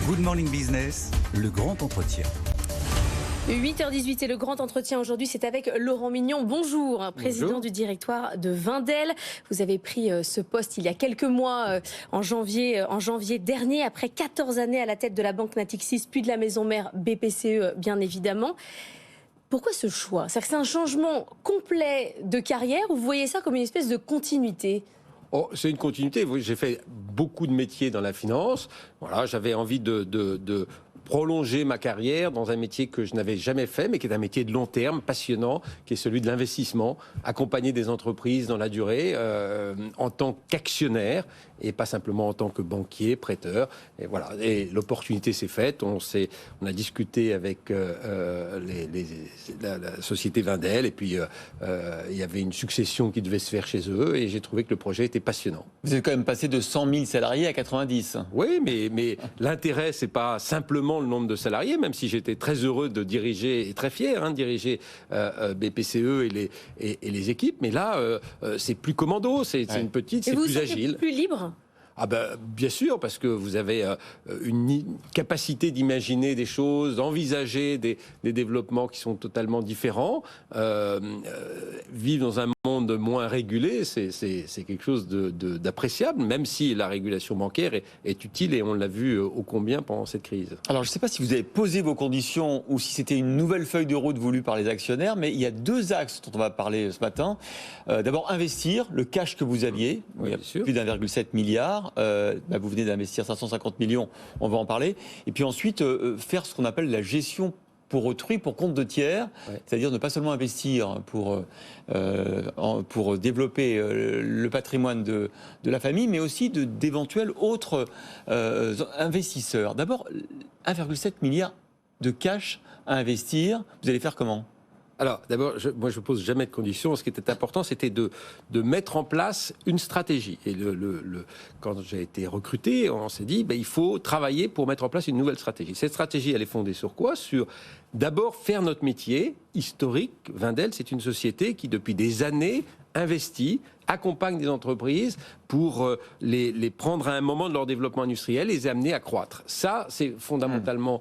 Good Morning Business, le grand entretien. 8h18 et le grand entretien aujourd'hui, c'est avec Laurent Mignon. Bonjour, président du directoire de Wendel. Vous avez pris ce poste il y a quelques mois, en janvier dernier, après 14 années à la tête de la banque Natixis, puis de la maison mère BPCE, bien évidemment. Pourquoi ce choix? C'est-à-dire que c'est un changement complet de carrière ou vous voyez ça comme une espèce de continuité? C'est une continuité. J'ai fait beaucoup de métiers dans la finance. Voilà, j'avais envie de prolonger ma carrière dans un métier que je n'avais jamais fait, mais qui est un métier de long terme, passionnant, qui est celui de l'investissement, accompagner des entreprises dans la durée, en tant qu'actionnaire, et pas simplement en tant que banquier, prêteur. Et voilà. Et l'opportunité s'est faite. On a discuté avec la société Wendel, et puis il y avait une succession qui devait se faire chez eux, et j'ai trouvé que le projet était passionnant. Vous êtes quand même passé de 100 000 salariés à 90. Oui, mais l'intérêt, c'est pas simplement le nombre de salariés, même si j'étais très heureux de diriger, et très fier de diriger BPCE et les équipes, mais là, c'est plus commando, c'est une petite, c'est plus agile. Plus libre? Ah ben, bien sûr, parce que vous avez une capacité d'imaginer des choses, d'envisager des développements qui sont totalement différents. Vivre dans un monde moins régulé, c'est quelque chose d'appréciable, même si la régulation bancaire est utile, et on l'a vu ô combien pendant cette crise. Alors, je ne sais pas si vous avez posé vos conditions ou si c'était une nouvelle feuille de route voulue par les actionnaires, mais il y a deux axes dont on va parler ce matin. D'abord, investir le cash que vous aviez, oui, il y a plus d'1,7 milliard. Vous venez d'investir 550 millions, on va en parler. Et puis ensuite, faire ce qu'on appelle la gestion pour autrui, pour compte de tiers, c'est-à-dire ne pas seulement investir pour développer le patrimoine de la famille, mais aussi d'éventuels autres investisseurs. D'abord, 1,7 milliard de cash à investir, vous allez faire comment ? Alors, d'abord, moi, je ne pose jamais de conditions. Ce qui était important, c'était de mettre en place une stratégie. Et quand j'ai été recruté, on s'est dit, il faut travailler pour mettre en place une nouvelle stratégie. Cette stratégie, elle est fondée sur quoi? Sur, d'abord, faire notre métier historique. Wendel, c'est une société qui, depuis des années, investit, accompagne des entreprises pour les prendre à un moment de leur développement industriel et les amener à croître. Ça, c'est fondamentalement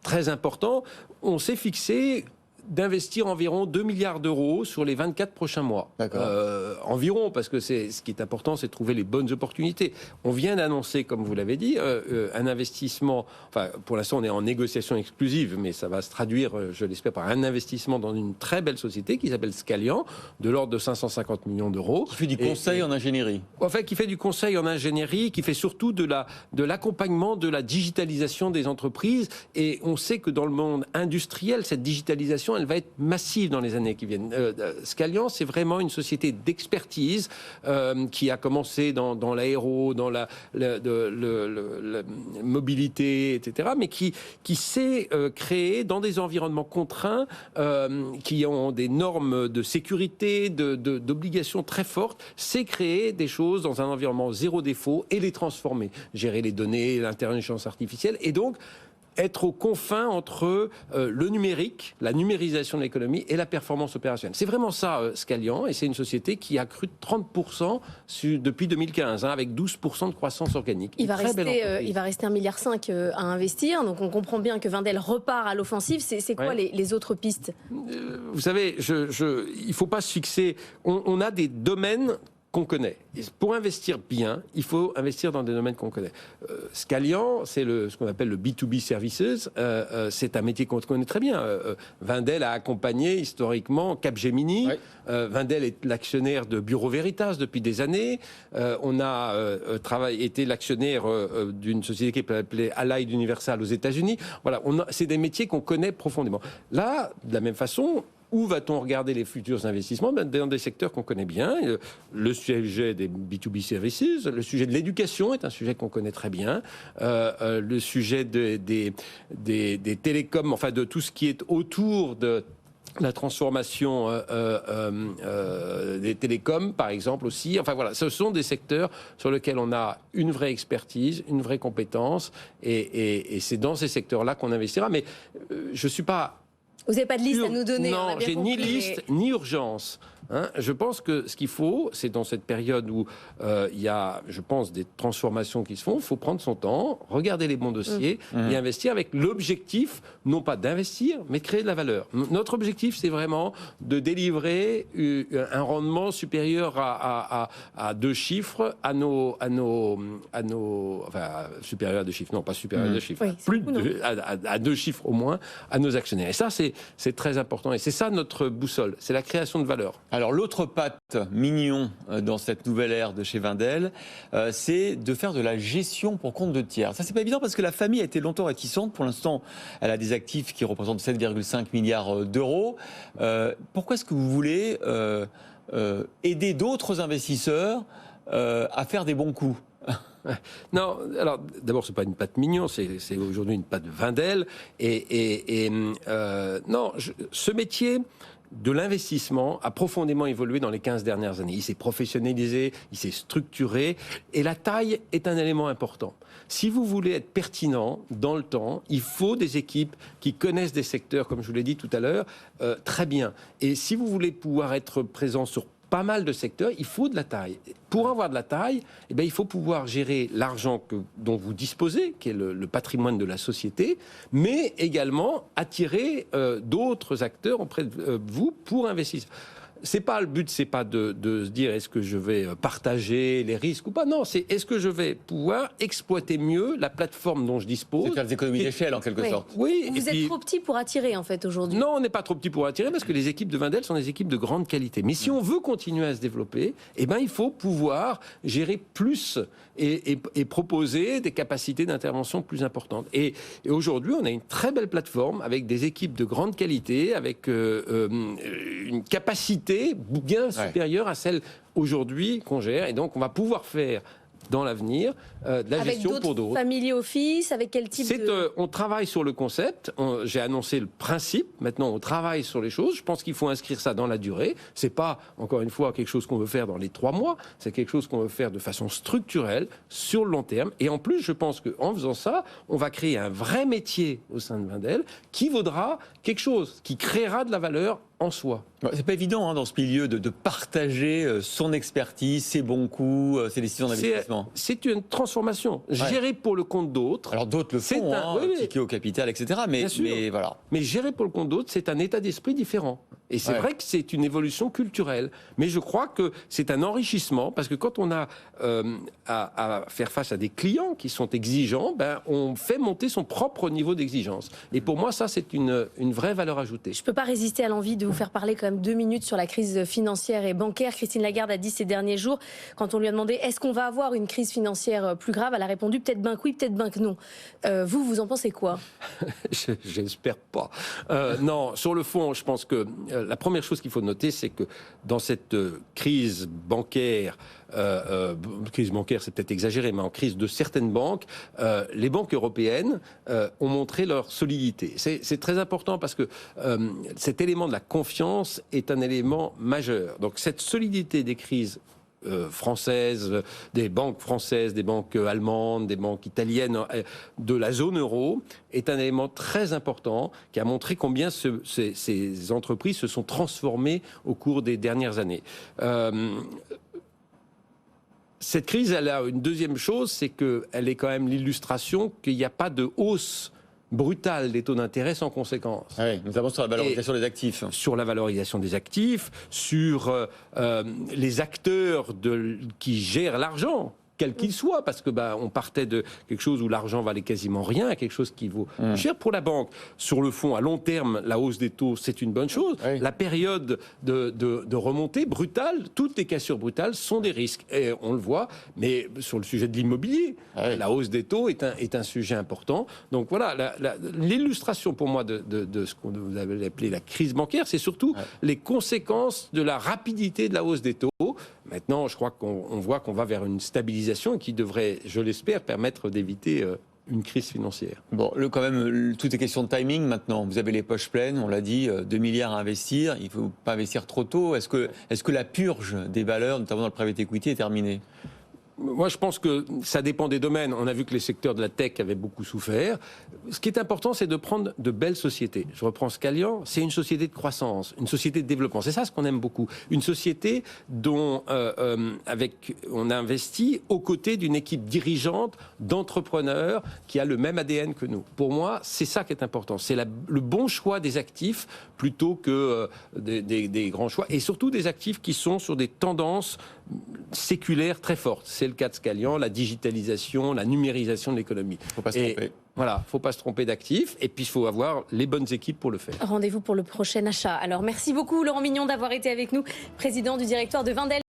très important. On s'est fixé d'investir environ 2 milliards d'euros sur les 24 prochains mois. Environ, parce que ce qui est important, c'est de trouver les bonnes opportunités. On vient d'annoncer, comme vous l'avez dit, un investissement, enfin, pour l'instant, on est en négociation exclusive, mais ça va se traduire, je l'espère, par un investissement dans une très belle société qui s'appelle Scalian, de l'ordre de 550 millions d'euros. Qui fait du conseil en ingénierie. En fait, qui fait du conseil en ingénierie, qui fait surtout de l'accompagnement, de la digitalisation des entreprises. Et on sait que dans le monde industriel, cette digitalisation, elle va être massive dans les années qui viennent. Scalian, c'est vraiment une société d'expertise qui a commencé dans l'aéro, dans la mobilité, etc., mais qui s'est créé dans des environnements contraints, qui ont des normes de sécurité, d'obligations très fortes, c'est créer des choses dans un environnement zéro défaut et les transformer, gérer les données, l'intelligence artificielle, et donc être aux confins entre le numérique, la numérisation de l'économie et la performance opérationnelle. C'est vraiment ça, Scalian, et c'est une société qui a cru de 30% depuis 2015, avec 12% de croissance organique. Il va rester 1,5 milliard à investir, donc on comprend bien que Wendel repart à l'offensive. C'est quoi les autres pistes? Vous savez, il ne faut pas se fixer... On a des domaines qu'on connaît. Et pour investir bien, il faut investir dans des domaines qu'on connaît. Scalian, c'est ce qu'on appelle le B2B services. C'est un métier qu'on connaît très bien. Wendel a accompagné historiquement Capgemini. Wendel est l'actionnaire de Bureau Veritas depuis des années. On a été l'actionnaire d'une société qui s'appelait Allied Universal aux États-Unis. Voilà, c'est des métiers qu'on connaît profondément. Là, de la même façon, où va-t-on regarder les futurs investissements? Dans des secteurs qu'on connaît bien. Le sujet des B2B services, le sujet de l'éducation est un sujet qu'on connaît très bien. Le sujet des télécoms, enfin de tout ce qui est autour de la transformation des télécoms, par exemple, aussi. Enfin voilà, ce sont des secteurs sur lesquels on a une vraie expertise, une vraie compétence, et c'est dans ces secteurs-là qu'on investira. Mais je ne suis pas... Vous n'avez pas de liste à nous donner? Non, j'ai ni liste, ni urgence hein. Je pense que ce qu'il faut, c'est dans cette période où il y a, je pense, des transformations qui se font, il faut prendre son temps, regarder les bons dossiers et investir avec l'objectif, non pas d'investir, mais de créer de la valeur. Notre objectif, c'est vraiment de délivrer un rendement supérieur à deux chiffres enfin, supérieur à deux chiffres, non pas supérieur à deux chiffres, oui, à deux chiffres au moins à nos actionnaires. Et ça, c'est très important. Et c'est ça notre boussole, c'est la création de valeur. Alors l'autre patte mignon dans cette nouvelle ère de chez Wendel, c'est de faire de la gestion pour compte de tiers. Ça, c'est pas évident parce que la famille a été longtemps réticente. Pour l'instant, elle a des actifs qui représentent 7,5 milliards d'euros. Pourquoi est-ce que vous voulez aider d'autres investisseurs à faire des bons coups? Non, alors d'abord c'est pas une patte mignon, c'est aujourd'hui une patte Wendel ce métier de l'investissement a profondément évolué dans les 15 dernières années. Il s'est professionnalisé, il s'est structuré et la taille est un élément important. Si vous voulez être pertinent dans le temps, il faut des équipes qui connaissent des secteurs, comme je vous l'ai dit tout à l'heure, très bien. Et si vous voulez pouvoir être présent sur pas mal de secteurs, il faut de la taille. Pour avoir de la taille, eh bien, il faut pouvoir gérer l'argent dont vous disposez, qui est le patrimoine de la société, mais également attirer d'autres acteurs auprès de vous pour investir. Le but, c'est pas de se dire est-ce que je vais partager les risques ou pas. Non, c'est est-ce que je vais pouvoir exploiter mieux la plateforme dont je dispose. C'est faire des économies d'échelle en quelque sorte. Oui. Vous êtes trop petit pour attirer en fait aujourd'hui. Non, on n'est pas trop petit pour attirer parce que les équipes de Wendel sont des équipes de grande qualité. Mais si on veut continuer à se développer, eh ben il faut pouvoir gérer plus et proposer des capacités d'intervention plus importantes. Et aujourd'hui, on a une très belle plateforme avec des équipes de grande qualité, avec une capacité bien supérieure à celle aujourd'hui qu'on gère. Et donc, on va pouvoir faire dans l'avenir de la gestion pour d'autres. Family office, avec quel type de... On travaille sur le concept, j'ai annoncé le principe, maintenant on travaille sur les choses, je pense qu'il faut inscrire ça dans la durée, c'est pas, encore une fois, quelque chose qu'on veut faire dans les 3 mois, c'est quelque chose qu'on veut faire de façon structurelle, sur le long terme, et en plus je pense qu'en faisant ça, on va créer un vrai métier au sein de Wendel, qui vaudra quelque chose, qui créera de la valeur en soi. C'est pas évident dans ce milieu de partager son expertise, ses bons coups, ses décisions d'investissement. C'est une transformation gérée pour le compte d'autres. Alors d'autres le font, ticket au capital, etc. Mais voilà. Mais géré pour le compte d'autres, c'est un état d'esprit différent. Et c'est vrai que c'est une évolution culturelle. Mais je crois que c'est un enrichissement parce que quand on a à faire face à des clients qui sont exigeants, on fait monter son propre niveau d'exigence. Et pour moi, ça, c'est une vraie valeur ajoutée. Je ne peux pas résister à l'envie de vous faire parler quand même 2 minutes sur la crise financière et bancaire. Christine Lagarde a dit ces derniers jours, quand on lui a demandé est-ce qu'on va avoir une crise financière plus grave, elle a répondu peut-être ben que oui, peut-être ben que non. Vous en pensez quoi? J'espère pas. Non, sur le fond, je pense que la première chose qu'il faut noter, c'est que dans cette crise bancaire, c'est peut-être exagéré, mais en crise de certaines banques, les banques européennes ont montré leur solidité. C'est très important parce que cet élément de la confiance est un élément majeur. Donc cette solidité des crises françaises, des banques françaises, des banques allemandes, des banques italiennes, de la zone euro, est un élément très important qui a montré combien ces entreprises se sont transformées au cours des dernières années. Cette crise, elle a une deuxième chose, c'est qu'elle est quand même l'illustration qu'il n'y a pas de hausse brutale des taux d'intérêt sans conséquence. Oui, notamment sur la valorisation des actifs. Sur la valorisation des actifs, sur les acteurs qui gèrent l'argent, quel qu'il soit, parce que on partait de quelque chose où l'argent valait quasiment rien à quelque chose qui vaut cher pour la banque. Sur le fond, à long terme, la hausse des taux, c'est une bonne chose. Oui. La période de remontée brutale, toutes les cassures brutales sont des risques. Et on le voit, mais sur le sujet de l'immobilier, la hausse des taux est un sujet important. Donc voilà, l'illustration pour moi de ce qu'on vous avez appelé la crise bancaire, c'est surtout les conséquences de la rapidité de la hausse des taux. Maintenant, je crois qu'on voit qu'on va vers une stabilisation qui devrait, je l'espère, permettre d'éviter une crise financière. Bon, quand même, tout est question de timing maintenant. Vous avez les poches pleines, on l'a dit, 2 milliards à investir. Il ne faut pas investir trop tôt. Est-ce que la purge des valeurs, notamment dans le private equity, est terminée ? moi, je pense que ça dépend des domaines. On a vu que les secteurs de la tech avaient beaucoup souffert. Ce qui est important, c'est de prendre de belles sociétés. Je reprends Scalian, c'est une société de croissance, une société de développement. C'est ça ce qu'on aime beaucoup. Une société dont on a investi aux côtés d'une équipe dirigeante d'entrepreneurs qui a le même ADN que nous. Pour moi, c'est ça qui est important. C'est le bon choix des actifs plutôt que des grands choix. Et surtout des actifs qui sont sur des tendances séculaires très fortes. C'est le cas de Scalian, la digitalisation, la numérisation de l'économie. Il ne faut pas se tromper. Voilà, il ne faut pas se tromper d'actifs et puis il faut avoir les bonnes équipes pour le faire. Rendez-vous pour le prochain achat. Alors merci beaucoup Laurent Mignon d'avoir été avec nous, président du directoire de Wendel.